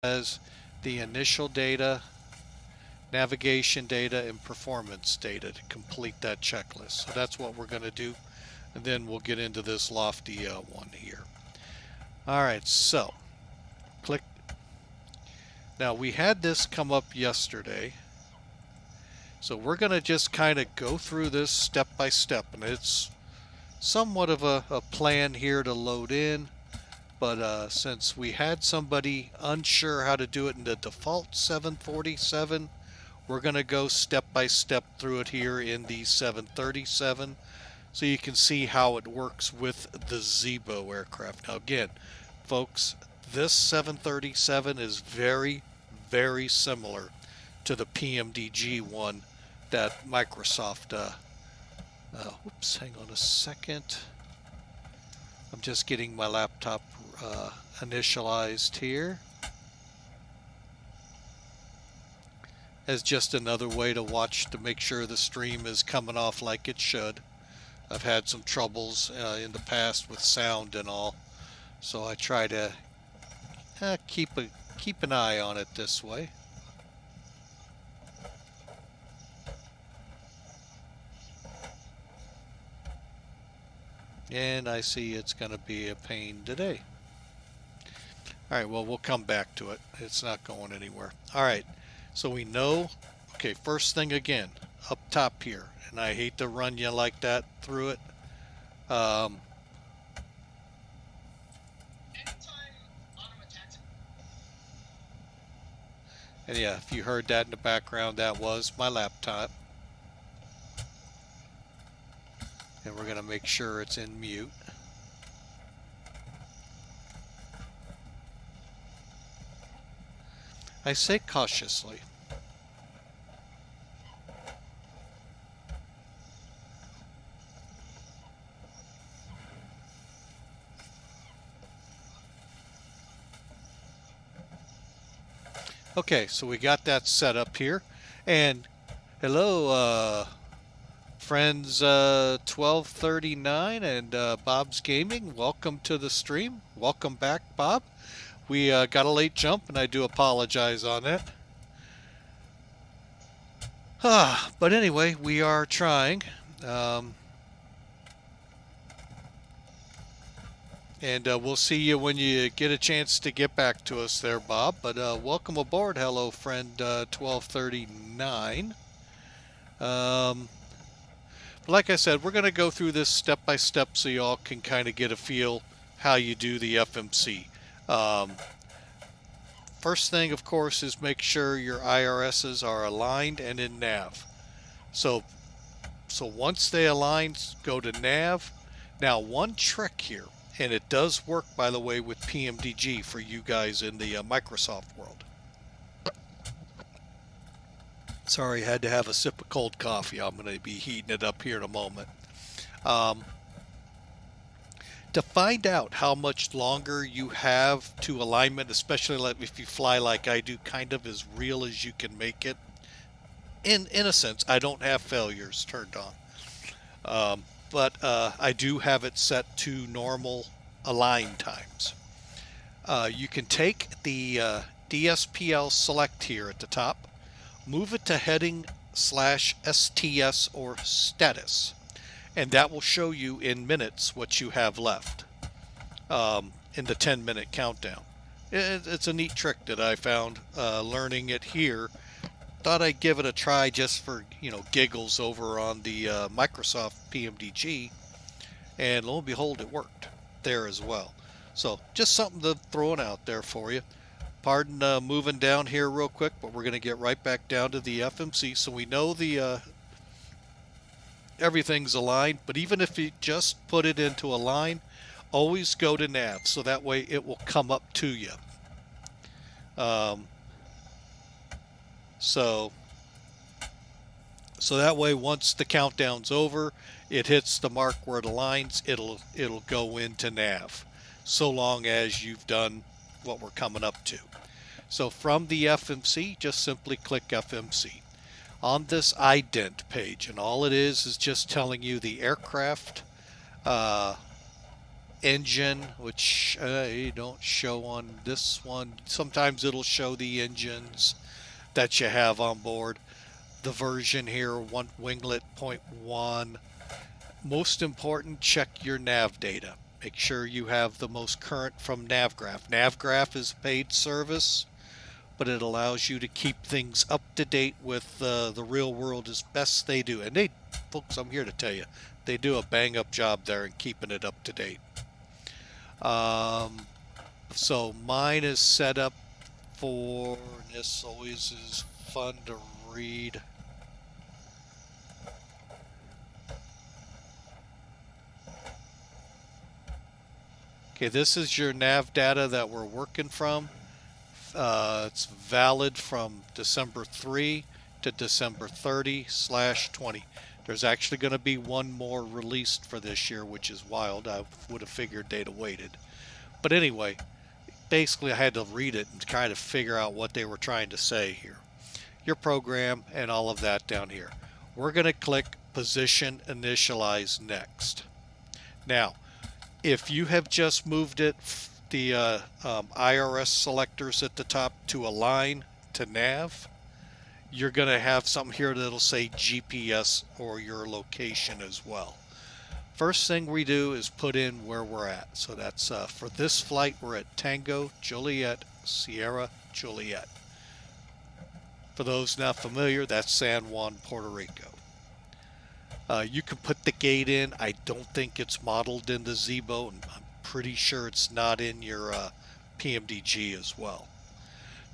as the initial data, navigation data, and performance data to complete that checklist. So that's what we're going to do, and then we'll get into this lofty one here. All right, so click. Now we had this come up yesterday, so we're going to just kind of go through this step by step, and it's somewhat of a plan here to load in. But since we had somebody unsure how to do it in the default 747, we're going to go step by step through it here in the 737 so you can see how it works with the Zibo aircraft. Now again, folks, this 737 is very, very similar to the PMDG one that Microsoft, oops, hang on a second. I'm just getting my laptop initialized here as just another way to watch to make sure the stream is coming off like it should. I've had some troubles in the past with sound and all, so I try to keep an eye on it this way. And I see it's going to be a pain today. Alright, well, we'll come back to it. It's not going anywhere. Alright, so we know, okay, first thing again, up top here, and I hate to run you like that through it. And yeah, if you heard that in the background, that was my laptop. And we're going to make sure it's in mute. I say cautiously. Okay, so we got that set up here. And hello, friends 1239 and Bob's Gaming. Welcome to the stream. Welcome back, Bob. We got a late jump, and I do apologize on that. But anyway, we are trying. And we'll see you when you get a chance to get back to us there, Bob. But welcome aboard. Hello, friend 1239. Like I said, we're going to go through this step by step so y'all can kind of get a feel how you do the FMC. First thing, of course, is make sure your IRSs are aligned and in nav. So once they align, go to nav. Now, one trick here, and it does work, by the way, with PMDG for you guys in the Microsoft world. Sorry, I had to have a sip of cold coffee. I'm going to be heating it up here in a moment. To find out how much longer you have to alignment, especially if you fly like I do, kind of as real as you can make it. In a sense, I don't have failures turned on. But I do have it set to normal align times. You can take the DSPL select here at the top, move it to heading /STS or status, and that will show you in minutes what you have left in the 10-minute countdown. It's a neat trick that I found learning it here. Thought I'd give it a try just for, giggles over on the Microsoft PMDG, and lo and behold, it worked there as well. So just something to throw it out there for you. Pardon moving down here real quick, but we're going to get right back down to the FMC. So we know the everything's aligned, but even if you just put it into a line, always go to nav, so that way it will come up to you. So that way, once the countdown's over, it hits the mark where it aligns, it'll go into nav, so long as you've done what we're coming up to. So from the FMC, just simply click FMC. On this ident page, and all it is just telling you the aircraft engine, which I don't show on this one. Sometimes it'll show the engines that you have on board. The version here, one Winglet point 1. Most important, check your nav data. Make sure you have the most current from NavGraph. NavGraph is a paid service, but it allows you to keep things up to date with the real world as best they do. And they, folks, I'm here to tell you, they do a bang up job there in keeping it up to date. So mine is set up for, and this always is fun to read. Okay, this is your nav data that we're working from. It's valid from December 3 to December 30/20. There's actually going to be one more released for this year, which is wild. I would have figured they'd have waited. But anyway, basically I had to read it and kind of figure out what they were trying to say here. Your program and all of that down here. We're going to click Position Initialize Next. Now, if you have just moved it, the IRS selectors at the top to align to nav, you're going to have something here that'll say GPS or your location as well. First thing we do is put in where we're at. So that's for this flight, we're at Tango Juliet Sierra Juliet. For those not familiar, that's San Juan, Puerto Rico. You can put the gate in. I don't think it's modeled in the Zibo, and I'm pretty sure it's not in your PMDG as well.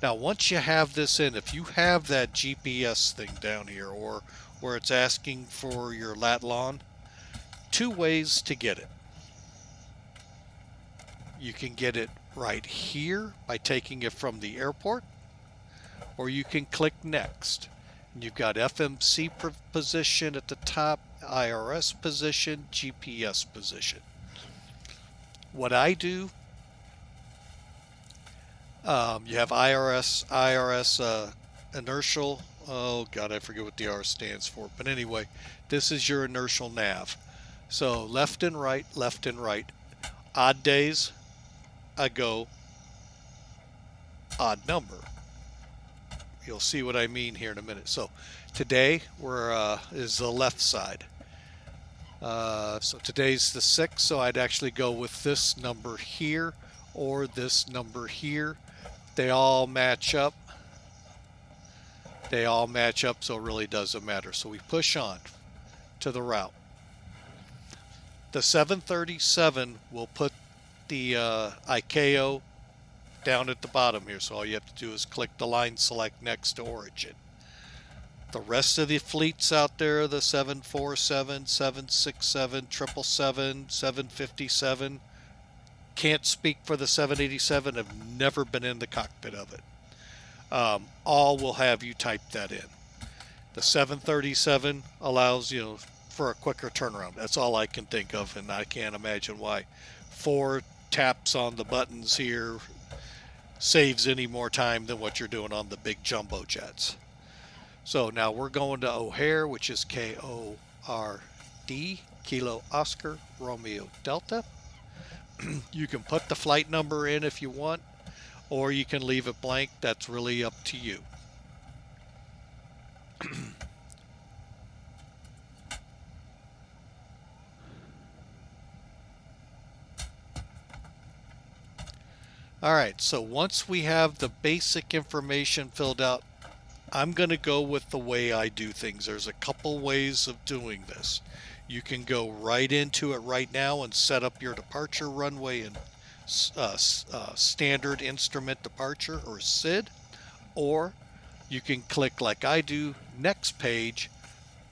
Now, once you have this in, if you have that GPS thing down here, or where it's asking for your lat-lon, two ways to get it. You can get it right here by taking it from the airport, or you can click Next. You've got FMC position at the top, IRS position, GPS position. What I do, you have IRS inertial. Oh God, I forget what the R stands for. But anyway, this is your inertial nav. So left and right, left and right. Odd days, I go odd number. You'll see what I mean here in a minute. So today is the left side. So today's the 6th, so I'd actually go with this number here or this number here. They all match up. They all match up, so it really doesn't matter. So we push on to the route. The 737 will put the ICAO down at the bottom here, so all you have to do is click the line select next to origin. The rest of the fleets out there, the 747, 767, 777, 757, can't speak for the 787, have never been in the cockpit of it. All will have you type that in. The 737 allows, for a quicker turnaround. That's all I can think of, and I can't imagine why. 4 taps on the buttons here saves any more time than what you're doing on the big jumbo jets. So now we're going to O'Hare, which is KORD, Kilo Oscar Romeo Delta. You can put the flight number in if you want, or you can leave it blank. That's really up to you. Alright, so once we have the basic information filled out, I'm going to go with the way I do things. There's a couple ways of doing this. You can go right into it right now and set up your departure runway and standard instrument departure, or SID, or you can click like I do, next page,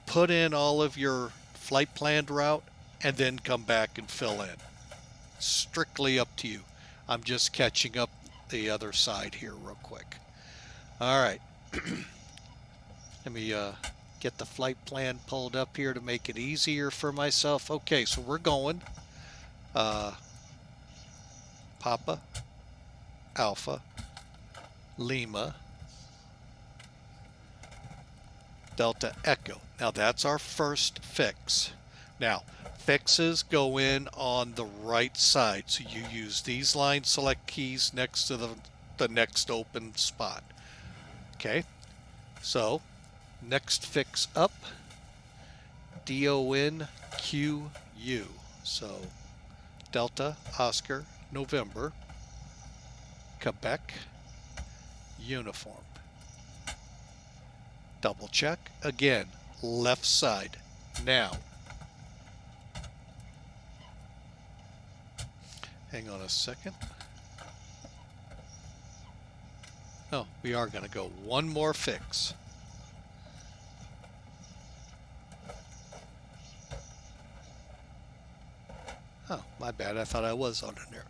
put in all of your flight planned route, and then come back and fill in. Strictly up to you. I'm just catching up the other side here real quick. All right. Let me get the flight plan pulled up here to make it easier for myself. Okay, so we're going Papa, Alpha, Lima, Delta Echo. Now that's our first fix. Now, Fixes go in on the right side. So you use these line select keys next to the next open spot. Okay, so next fix up, DONQU. So Delta, Oscar, November, Quebec, uniform. Double check. Again, left side. Now, hang on a second. Oh, we are going to go one more fix. Oh, my bad. I thought I was on in there.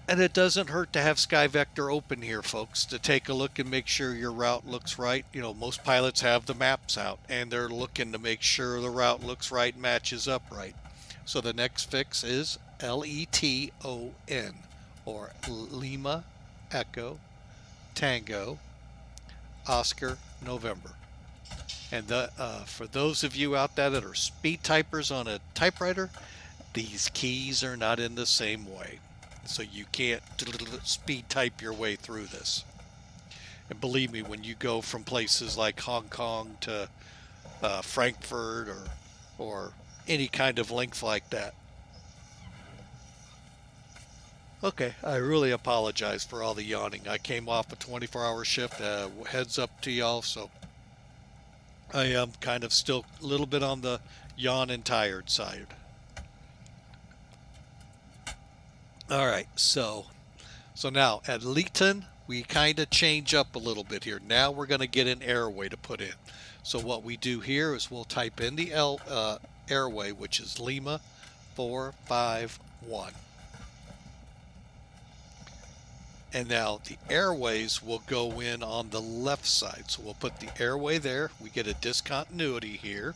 And it doesn't hurt to have SkyVector open here, folks, to take a look and make sure your route looks right. You know, most pilots have the maps out, and they're looking to make sure the route looks right, matches up right. So the next fix is LETON, or Lima, Echo, Tango, Oscar, November. And for those of you out there that are speed typers on a typewriter, these keys are not in the same way. So you can't speed type your way through this. And believe me, when you go from places like Hong Kong to Frankfurt or any kind of length like that. Okay, I really apologize for all the yawning. I came off a 24-hour shift. Heads up to y'all, so I am kind of still a little bit on the yawn and tired side. All right, so now at Leeton, we kind of change up a little bit here. Now we're going to get an airway to put in. So what we do here is we'll type in the airway, which is Lima 451. And now the airways will go in on the left side. So we'll put the airway there. We get a discontinuity here.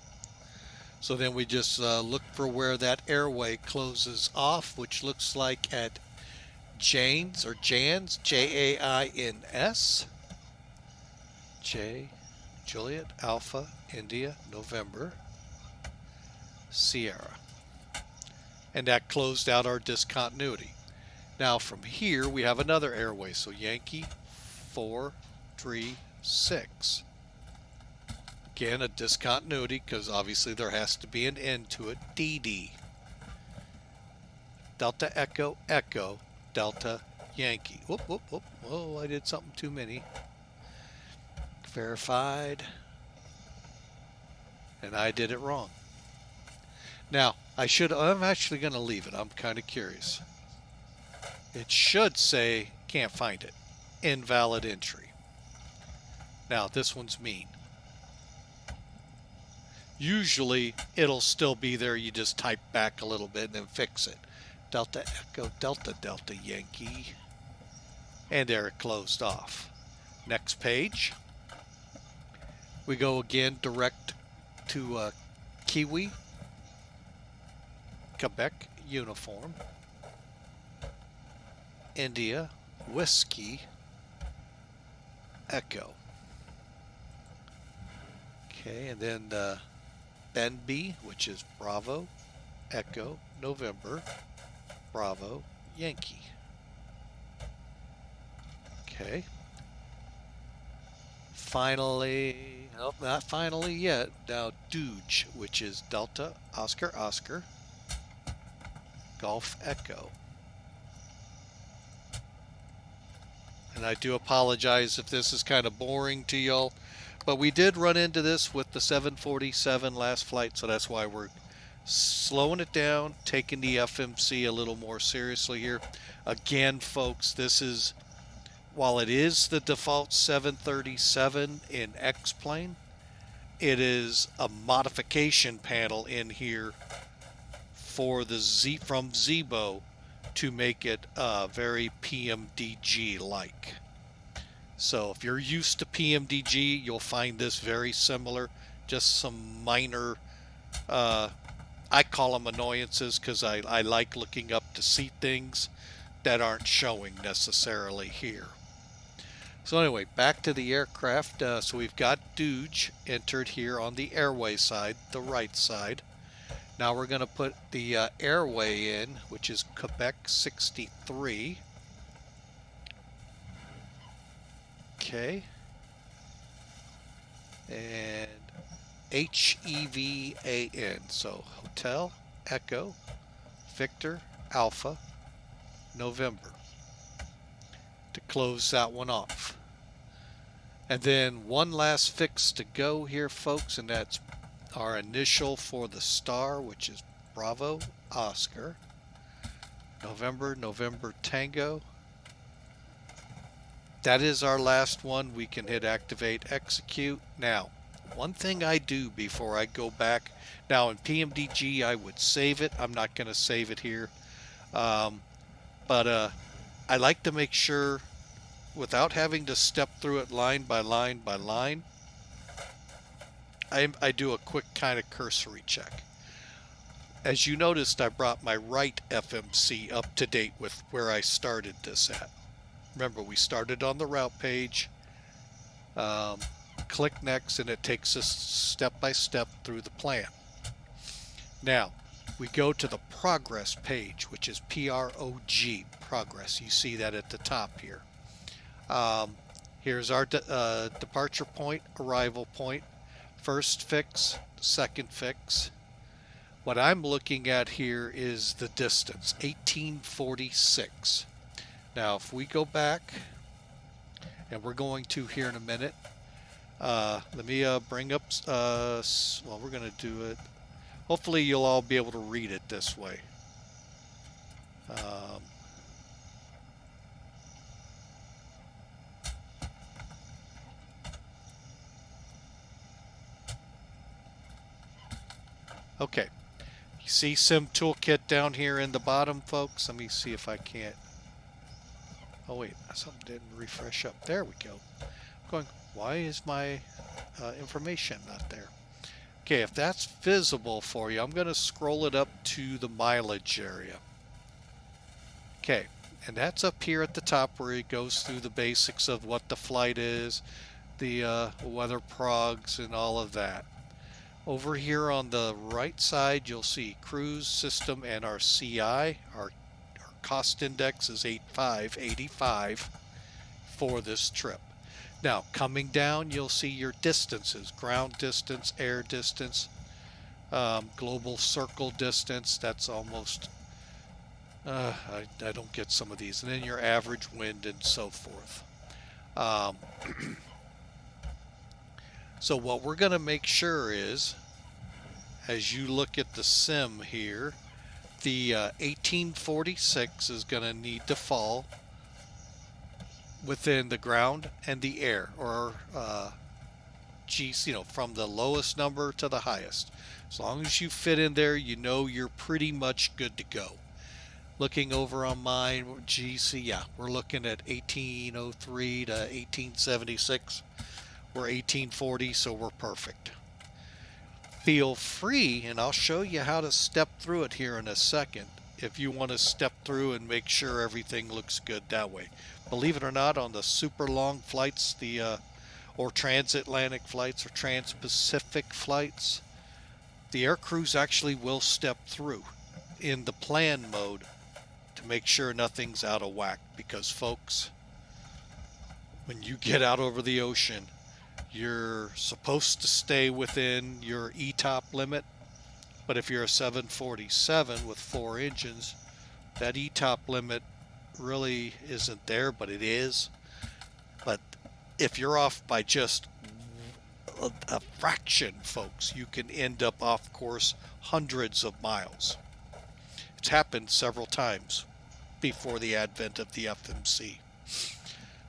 So then we just look for where that airway closes off, which looks like at Janes or Jans, Jains, J, Juliet, Alpha, India, November, Sierra. And that closed out our discontinuity. Now from here we have another airway. So Yankee 436. Again, a discontinuity because obviously there has to be an end to it. DD. Delta Echo Echo Delta Yankee. Whoop, whoop, whoop. Oh, I did something too many. Verified. And I did it wrong. Now, I'm actually going to leave it. I'm kind of curious. It should say, can't find it. Invalid entry. Now, this one's mean. Usually, it'll still be there. You just type back a little bit and then fix it. Delta Echo Delta Delta Yankee. And there it closed off. Next page. We go again direct to Kiwi. Quebec uniform. India Whiskey Echo. Okay, and then BNB, which is Bravo Echo November Bravo Yankee. Okay. Finally, oh, not finally yet. Now Dooge, which is Delta Oscar Oscar Golf Echo. And I do apologize if this is kind of boring to y'all, but we did run into this with the 747 last flight, so that's why we're slowing it down, taking the FMC a little more seriously here. Again, folks, this is, while it is the default 737 in X-Plane, it is a modification panel in here for the from Zibo to make it very PMDG-like. So if you're used to PMDG, you'll find this very similar. Just some minor, I call them annoyances because I like looking up to see things that aren't showing necessarily here. So anyway, back to the aircraft. So we've got Douge entered here on the airway side, the right side. Now we're going to put the airway in, which is Quebec 63. Okay. And HEVAN. So Hotel, Echo, Victor, Alpha, November. To close that one off. And then one last fix to go here, folks, and that's our initial for the star, which is Bravo, Oscar, November, November, Tango. That is our last one. We can hit activate, execute. Now, one thing I do before I go back, now in PMDG I would save it. I'm not going to save it here. But I like to make sure, without having to step through it line by line by line, I do a quick kind of cursory check. As you noticed, I brought my right FMC up to date with where I started this at. Remember, we started on the route page. Click next, and it takes us step by step through the plan. Now, we go to the progress page, which is PROG, progress. You see that at the top here. Here's our departure point, arrival point, first fix, second fix. What I'm looking at here is the distance, 1846. Now, if we go back, and we're going to here in a minute, let me bring up, well, we're going to do it. Hopefully you'll all be able to read it this way. Okay, you see Sim Toolkit down here in the bottom, folks? Let me see if I can't. Oh wait, something didn't refresh up. There we go. I'm going, why is my information not there? Okay, if that's visible for you, I'm going to scroll it up to the mileage area. Okay, and that's up here at the top where it goes through the basics of what the flight is, the weather progs, and all of that. Over here on the right side, you'll see cruise, system, and our CI. Our cost index is 85 for this trip. Now, coming down, you'll see your distances, ground distance, air distance, global circle distance. That's almost, I don't get some of these. And then your average wind and so forth. So what we're going to make sure is, as you look at the sim here, the 1846 is going to need to fall within the ground and the air, or from the lowest number to the highest. As long as you fit in there, you know you're pretty much good to go. Looking over on mine, GC, yeah, we're looking at 1803 to 1876. We're 1840, so we're perfect. Feel free, and I'll show you how to step through it here in a second, if you want to step through and make sure everything looks good that way. Believe it or not, on the super long flights, or transatlantic flights or trans-Pacific flights, the air crews actually will step through in the plan mode to make sure nothing's out of whack. Because, folks, when you get out over the ocean, you're supposed to stay within your ETOP limit, but if you're a 747 with 4 engines, that ETOP limit really isn't there, but it is. But if you're off by just a fraction, folks, you can end up off course hundreds of miles. It's happened several times before the advent of the FMC.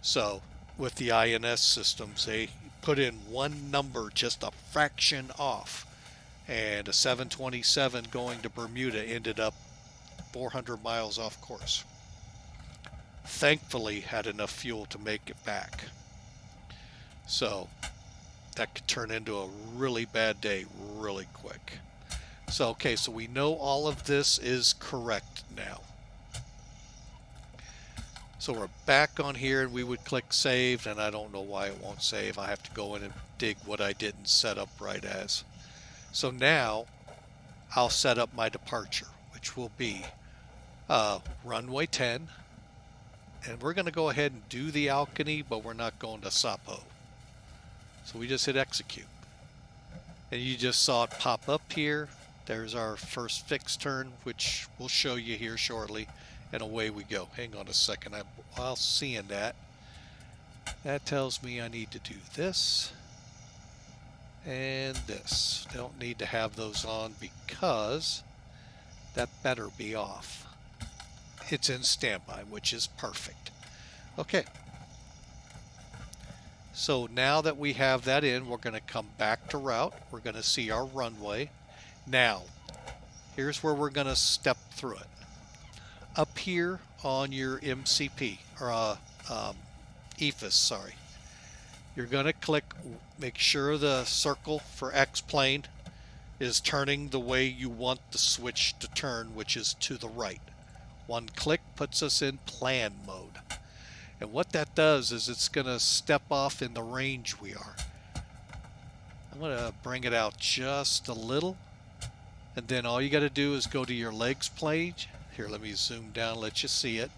So with the INS systems, they put in one number just a fraction off, and a 727 going to Bermuda ended up 400 miles off course. Thankfully had enough fuel to make it back. So that could turn into a really bad day really quick. So okay, so we know all of this is correct now. So we're back on here and we would click save, and I don't know why it won't save. I have to go in and dig what I didn't set up right as. So now I'll set up my departure, which will be runway 10. And we're going to go ahead and do the Alkany, but we're not going to Sapo. So we just hit execute. And you just saw it pop up here. There's our first fixed turn, which we'll show you here shortly. And away we go. Hang on a second. While seeing that, that tells me I need to do this and this. Don't need to have those on because that better be off. It's in standby, which is perfect. Okay. So now that we have that in, we're going to come back to route. We're going to see our runway. Now, here's where we're going to step through it. Up here on your MCP, or EFIS, sorry. You're going to click, make sure the circle for X plane is turning the way you want the switch to turn, which is to the right. One click puts us in plan mode. And what that does is it's going to step off in the range we are. I'm going to bring it out just a little. And then all you got to do is go to your legs page. Here, let me zoom down, let you see it.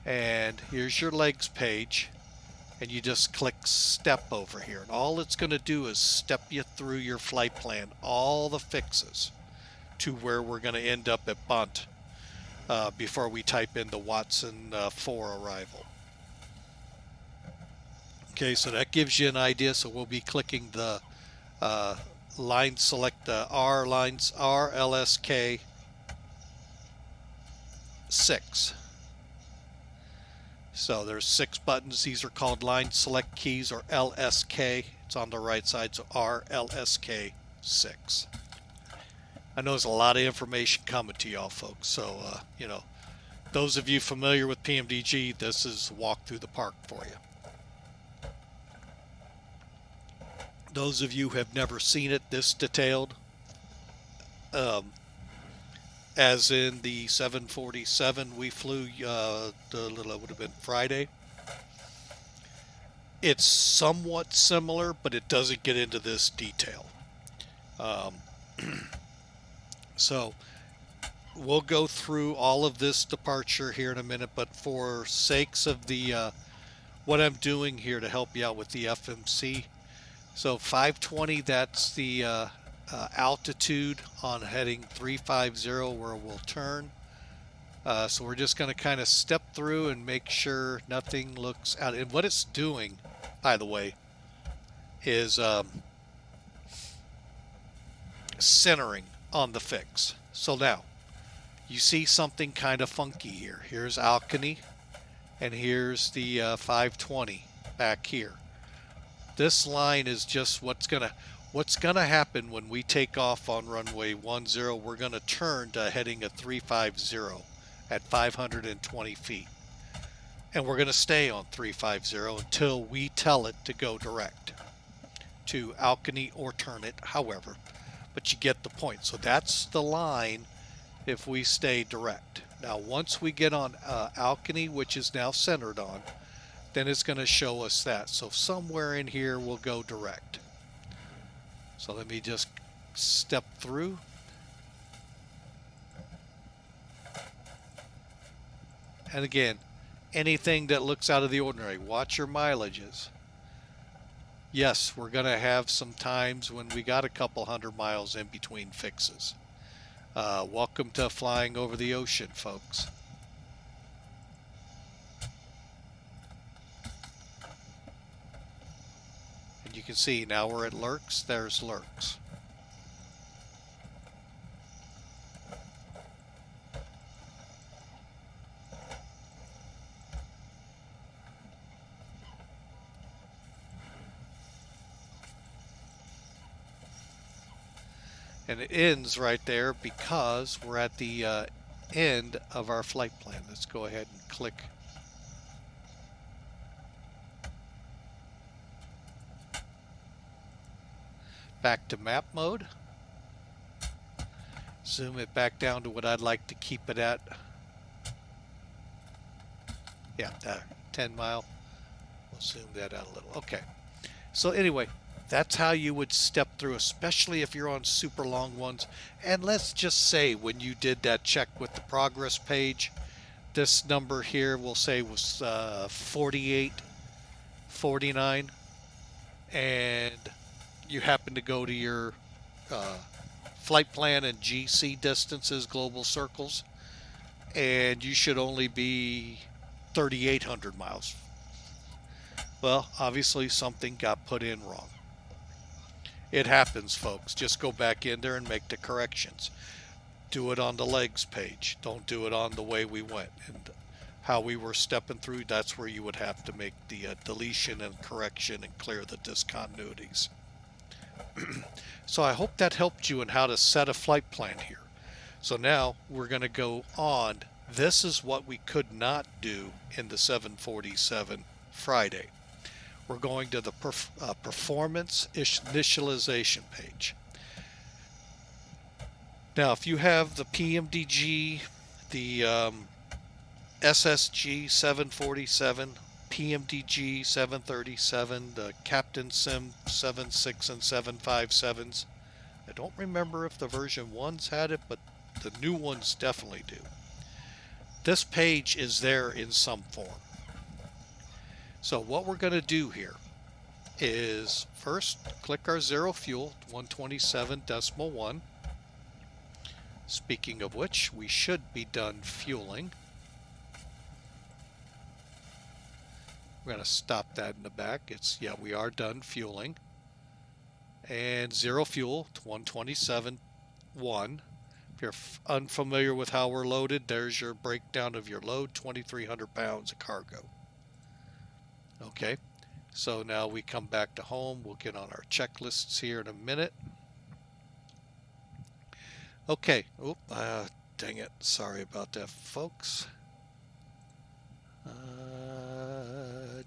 And here's your legs page. And you just click step over here. And all it's going to do is step you through your flight plan, all the fixes, to where we're going to end up at Bunt before we type in the Watson 4 arrival. Okay, so that gives you an idea. So we'll be clicking the line, select the R lines, RLSK 6. So there's 6 buttons. These are called line select keys, or LSK. It's on the right side, so RLSK 6. I know there's a lot of information coming to y'all folks, so you know, those of you familiar with PMDG, this is walk through the park for you. Those of you who have never seen it this detailed, as in the 747 we flew, it would have been Friday. It's somewhat similar, but it doesn't get into this detail. So we'll go through all of this departure here in a minute, but for sakes of the what I'm doing here to help you out with the FMC, so 520, that's the altitude on heading 350 where we'll turn. So we're just going to kind of step through and make sure nothing looks out. And what it's doing, by the way, is centering on the fix. So now you see something kind of funky here. Here's Alkany, and here's the 520 back here. This line is just what's gonna happen when we take off on runway 10. We're gonna turn to heading at 350 at 520 feet, and we're gonna stay on 350 until we tell it to go direct to Alkany or turn it, however. But you get the point. So that's the line if we stay direct. Now once we get on Alkany, which is now centered on, then it's going to show us that. So somewhere in here we'll go direct. So let me just step through. And again, anything that looks out of the ordinary, watch your mileages. Yes, we're going to have some times when we got a couple 100 miles in between fixes. Welcome to flying over the ocean, folks. And you can see now we're at Lurks. There's Lurks. And it ends right there because we're at the end of our flight plan. Let's go ahead and click. Back to map mode. Zoom it back down to what I'd like to keep it at. Yeah, 10 mile. We'll zoom that out a little. Okay. So anyway, that's how you would step through, especially if you're on super long ones. And let's just say when you did that check with the progress page, this number here we'll say was 48, 49, and you happen to go to your uh, flight plan and GC distances, global circles, and you should only be 3,800 miles. Well, obviously something got put in wrong. It happens, folks. Just go back in there and make the corrections. Do it on the legs page. Don't do it on the way we went. And how we were stepping through, that's where you would have to make the deletion and correction and clear the discontinuities. So I hope that helped you in how to set a flight plan here. So now we're going to go on. This is what we could not do in the 747 Friday. We're going to the performance initialization page. Now, if you have the PMDG, the SSG 747, PMDG 737, the Captain Sim 76 and 757s, I don't remember if the version 1s had it, but the new ones definitely do. This page is there in some form. So what we're going to do here is first click our zero fuel 127.1. Speaking of which, we should be done fueling. We're going to stop that in the back. Yeah, we are done fueling. And zero fuel 127.1. If you're unfamiliar with how we're loaded, there's your breakdown of your load, 2,300 pounds of cargo. Okay, so now we come back to home. We'll get on our checklists here in a minute. Okay, dang it. Sorry about that, folks.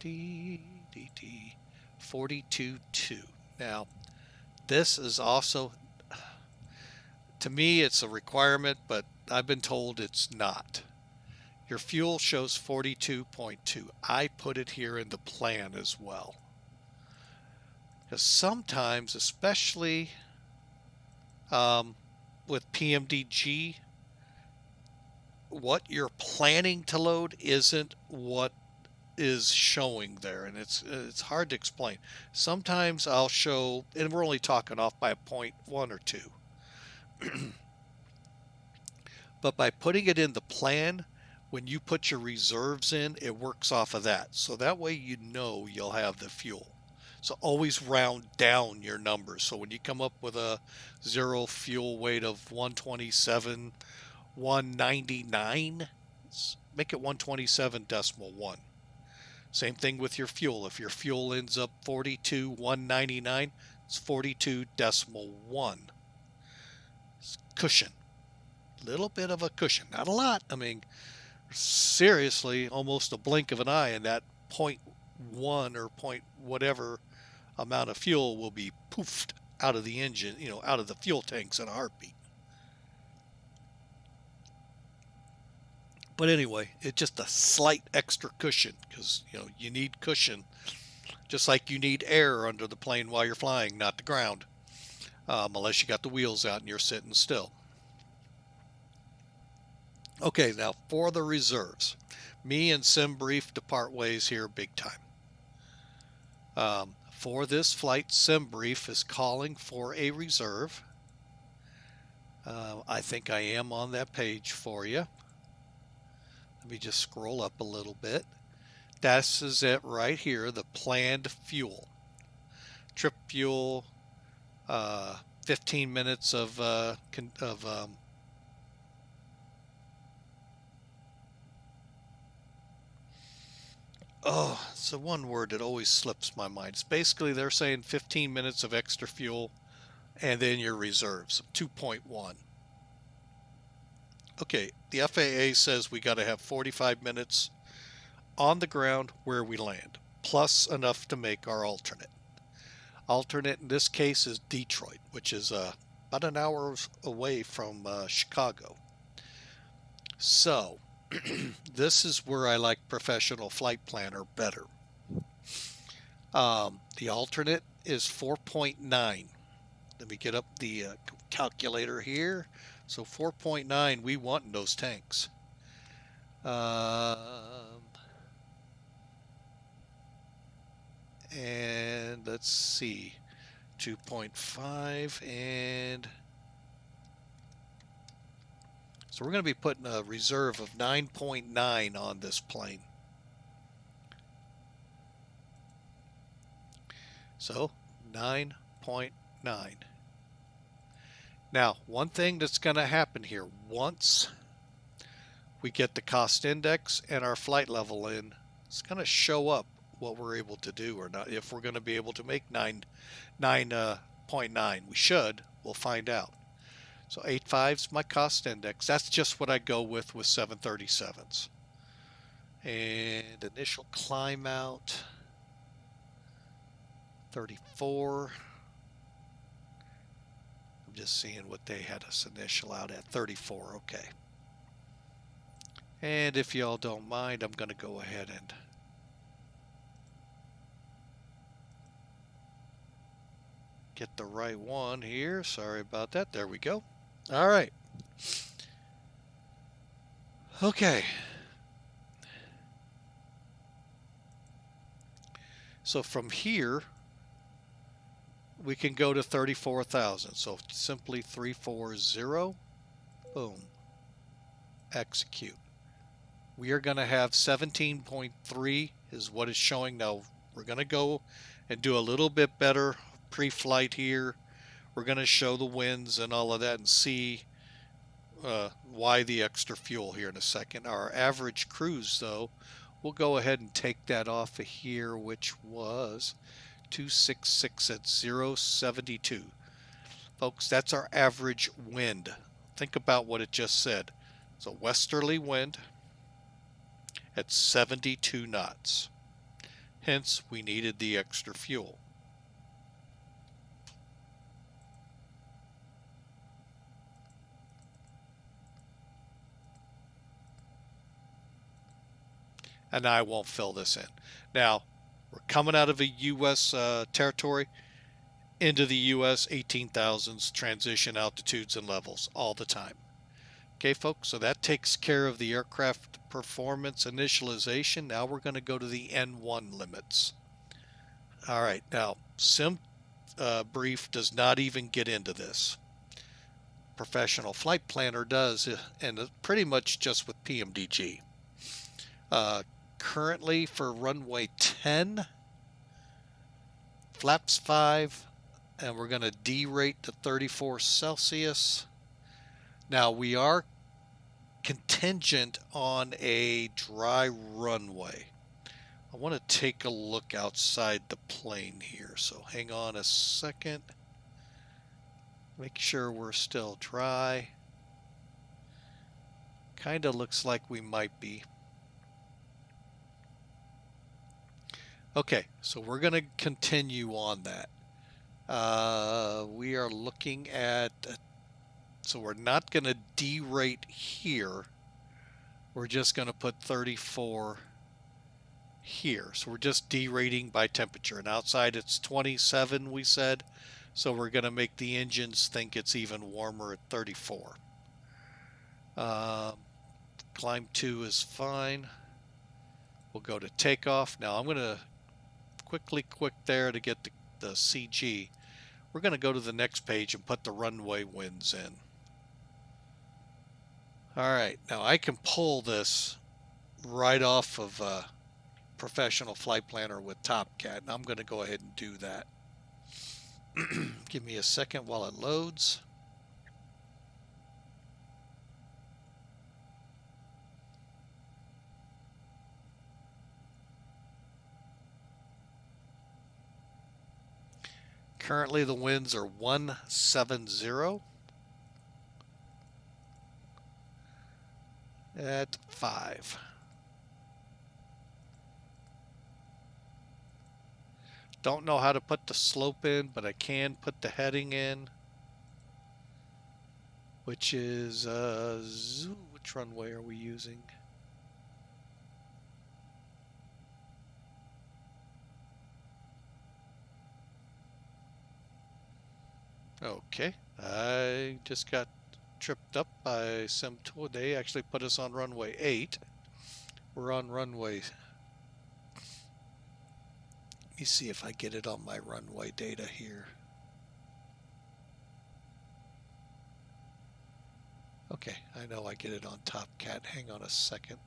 DDD 42.2. Now, this is also, to me, it's a requirement, but I've been told it's not. Your fuel shows 42.2. I put it here in the plan as well. Because sometimes, especially with PMDG, what you're planning to load isn't what is showing there, and it's hard to explain. Sometimes I'll show, and we're only talking off by a point 1 or 2. But by putting it in the plan, when you put your reserves in, it works off of that. So that way you know you'll have the fuel. So always round down your numbers. So when you come up with a zero fuel weight of 127, 199, make it 127.1. Same thing with your fuel. If your fuel ends up 42, 199, it's 42.1. It's cushion. Little bit of a cushion. Not a lot. I mean, seriously, almost a blink of an eye, and that 0.1 or point whatever amount of fuel will be poofed out of the engine, out of the fuel tanks in a heartbeat. But anyway, it's just a slight extra cushion because, you need cushion just like you need air under the plane while you're flying, not the ground, unless you got the wheels out and you're sitting still. Okay, now for the reserves. Me and SimBrief depart ways here big time. For this flight, SimBrief is calling for a reserve. I think I am on that page for you. Let me just scroll up a little bit. This is it right here, the planned fuel. Trip fuel, 15 minutes of it's the one word that always slips my mind. It's basically they're saying 15 minutes of extra fuel and then your reserves, 2.1. Okay, the FAA says we got to have 45 minutes on the ground where we land, plus enough to make our alternate. Alternate in this case is Detroit, which is about an hour away from Chicago. So This is where I like Professional Flight Planner better. The alternate is 4.9. Let me get up the calculator here. So 4.9, we want in those tanks. And let's see, 2.5, and so we're going to be putting a reserve of 9.9 on this plane. So 9.9. Now, one thing that's going to happen here, once we get the cost index and our flight level in, it's going to show up what we're able to do or not. If we're going to be able to make 9.9, we should. We'll find out. So 8.5 is my cost index. That's just what I go with 737s. And initial climb out, 34. I'm just seeing what they had us initial out at, 34. Okay. And if y'all don't mind, I'm going to go ahead and get the right one here. Sorry about that. There we go. All right. Okay. So from here, we can go to 34,000. So simply 340, boom, execute. We are going to have 17.3 is what it's showing now. We're going to go and do a little bit better pre-flight here. We're going to show the winds and all of that and see why the extra fuel here in a second. Our average cruise, though, we'll go ahead and take that off of here, which was 266 at 072. Folks, that's our average wind. Think about what it just said. It's a westerly wind at 72 knots. Hence, we needed the extra fuel. And I won't fill this in. Now, we're coming out of a U.S. territory into the U.S. 18,000s, transition altitudes and levels all the time. Okay, folks, so that takes care of the aircraft performance initialization. Now we're going to go to the N1 limits. All right, now, Brief does not even get into this. Professional Flight Planner does, and pretty much just with PMDG. Currently for runway 10, flaps 5, and we're going to derate to 34 Celsius. Now we are contingent on a dry runway. I want to take a look outside the plane here, so hang on a second. Make sure we're still dry. Kind of looks like we might be. Okay, so we're going to continue on that. We are looking at, so we're not going to derate here. We're just going to put 34 here. So we're just derating by temperature. And outside it's 27, we said. So we're going to make the engines think it's even warmer at 34. Climb 2 is fine. We'll go to takeoff. Now I'm going to quick there to get the CG. We're going to go to the next page and put the runway winds in. All right, now I can pull this right off of Professional Flight Planner with TopCat, and I'm going to go ahead and do that. Give me a second while it loads. Currently the winds are 170 at 5. Don't know how to put the slope in, but I can put the heading in, which is which runway are we using? Okay, I just got tripped up by some tool. They actually put us on runway 8. We're on runway. Let me see if I get it on my runway data here. Okay, I know I get it on Top Cat. Hang on a second.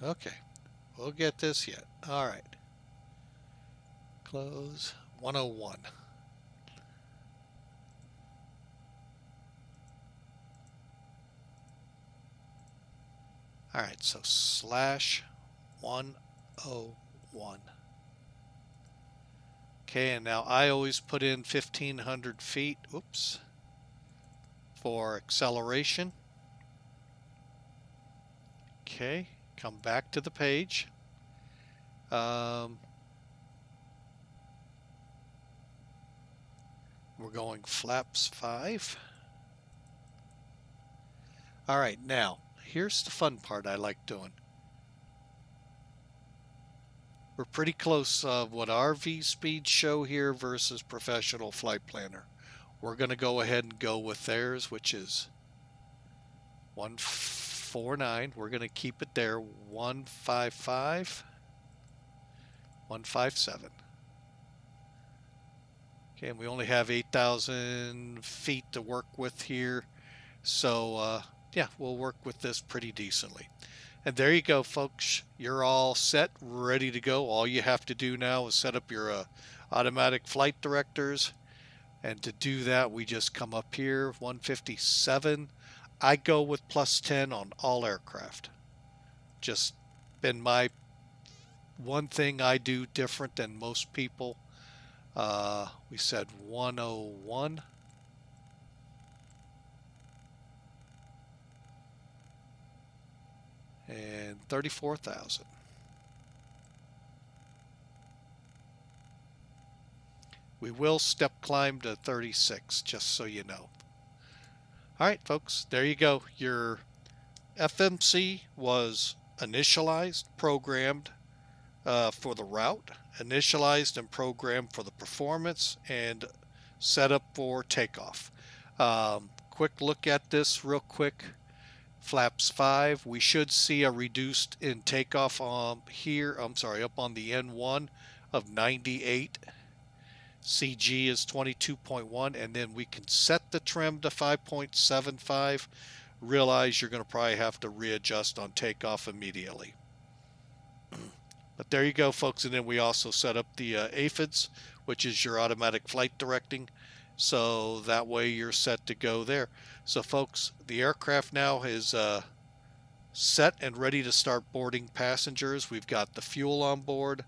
Okay, we'll get this yet. All right. Close 101. All right, so slash 101. Okay, and now I always put in 1500 feet, oops, for acceleration. Okay, come back to the page. We're going flaps 5. All right, now, here's the fun part I like doing. We're pretty close of what our V speeds show here versus professional flight planner. We're going to go ahead and go with theirs, which is 149. We're going to keep it there. 155, 157. Okay, and we only have 8,000 feet to work with here. So, yeah, we'll work with this pretty decently. And there you go, folks. You're all set, ready to go. All you have to do now is set up your automatic flight directors. And to do that, we just come up here, 157. I go with +10 on all aircraft. Just been my one thing I do different than most people. We said 101. And 34,000. We will step climb to 36, just so you know. All right, folks, there you go. Your FMC was initialized, programmed for the route, initialized and programmed for the performance, and set up for takeoff. Quick look at this real quick. Flaps 5, we should see a reduced in takeoff here, up on the N1 of 98. CG is 22.1, and then we can set the trim to 5.75. Realize you're going to probably have to readjust on takeoff immediately. But there you go, folks. And then we also set up the aphids, which is your automatic flight directing. So that way you're set to go there. So, folks, the aircraft now is set and ready to start boarding passengers. We've got the fuel on board.